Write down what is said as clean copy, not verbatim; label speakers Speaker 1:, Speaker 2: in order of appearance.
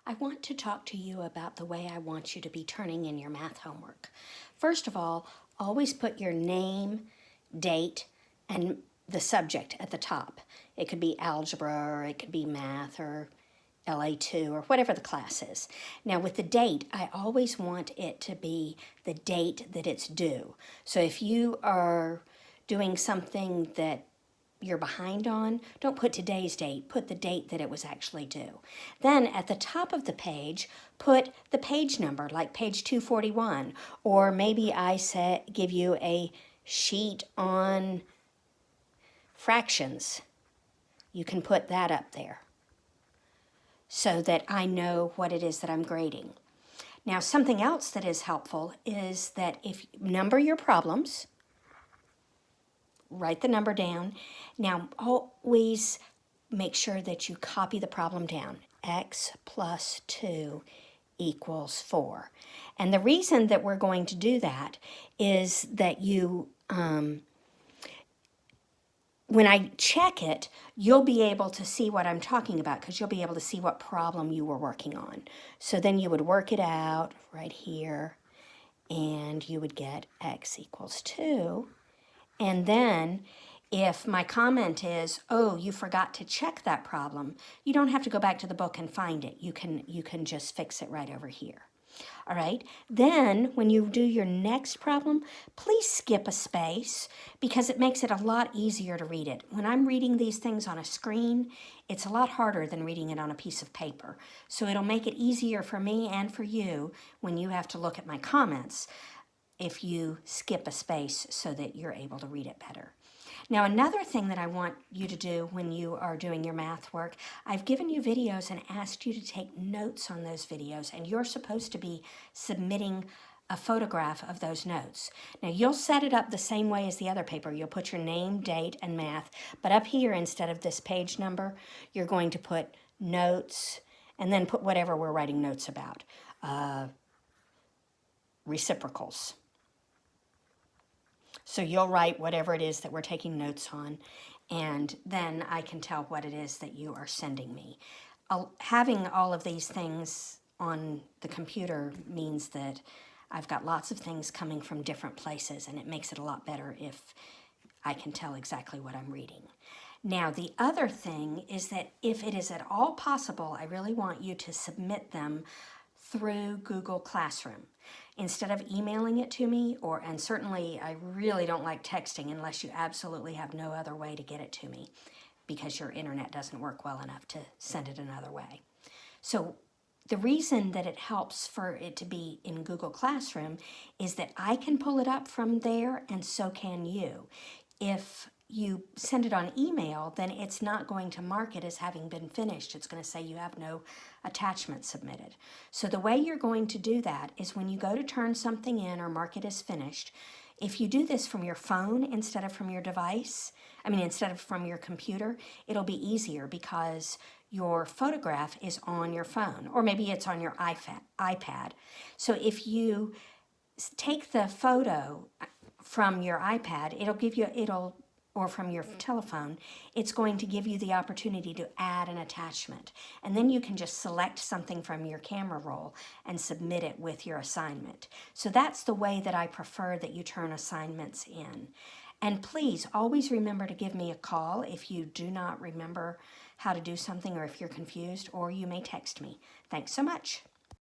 Speaker 1: I want to talk to you about the way I want you to be turning in your math homework. First of all, always put your name, date, and the subject at the top. It could be algebra, or it could be math, or LA2, or whatever the class is. Now with the date, I always want it to be the date that it's due. So if you are doing something that you're behind on, don't put today's date, put the date that it was actually due. Then at the top of the page, put the page number, like page 241, or maybe give you a sheet on fractions. You can put that up there so that I know what it is that I'm grading. Now, something else that is helpful is that if you number your problems, write the number down. Now, always make sure that you copy the problem down. X plus 2 equals 4. And the reason that we're going to do that is that when I check it, you'll be able to see what I'm talking about because you'll be able to see what problem you were working on. So then you would work it out right here, and you would get X equals 2. And then if my comment is, oh, you forgot to check that problem, you don't have to go back to the book and find it. You can just fix it right over here. All right, then when you do your next problem, please skip a space because it makes it a lot easier to read it. When I'm reading these things on a screen, it's a lot harder than reading it on a piece of paper. So it'll make it easier for me and for you when you have to look at my comments if you skip a space so that you're able to read it better. Now, another thing that I want you to do when you are doing your math work, I've given you videos and asked you to take notes on those videos, and you're supposed to be submitting a photograph of those notes. Now, you'll set it up the same way as the other paper. You'll put your name, date, and math, but up here, instead of this page number, you're going to put notes, and then put whatever we're writing notes about. Reciprocals. So you'll write whatever it is that we're taking notes on, and then I can tell what it is that you are sending me. Having all of these things on the computer means that I've got lots of things coming from different places, and it makes it a lot better if I can tell exactly what I'm reading. Now, the other thing is that if it is at all possible, I really want you to submit them through Google Classroom. Instead of emailing it to me, and certainly I really don't like texting unless you absolutely have no other way to get it to me because your internet doesn't work well enough to send it another way. So the reason that it helps for it to be in Google Classroom is that I can pull it up from there, and so can you. If you send it on email, then it's not going to mark it as having been finished. It's going to say you have no attachment submitted. So the way you're going to do that is when you go to turn something in or mark it as finished, if you do this from your phone instead of from your instead of from your computer, it'll be easier because your photograph is on your phone, or maybe it's on your iPad. So if you take the photo from your iPad, or from your telephone, it's going to give you the opportunity to add an attachment. And then you can just select something from your camera roll and submit it with your assignment. So that's the way that I prefer that you turn assignments in. And please always remember to give me a call if you do not remember how to do something or if you're confused, or you may text me. Thanks so much.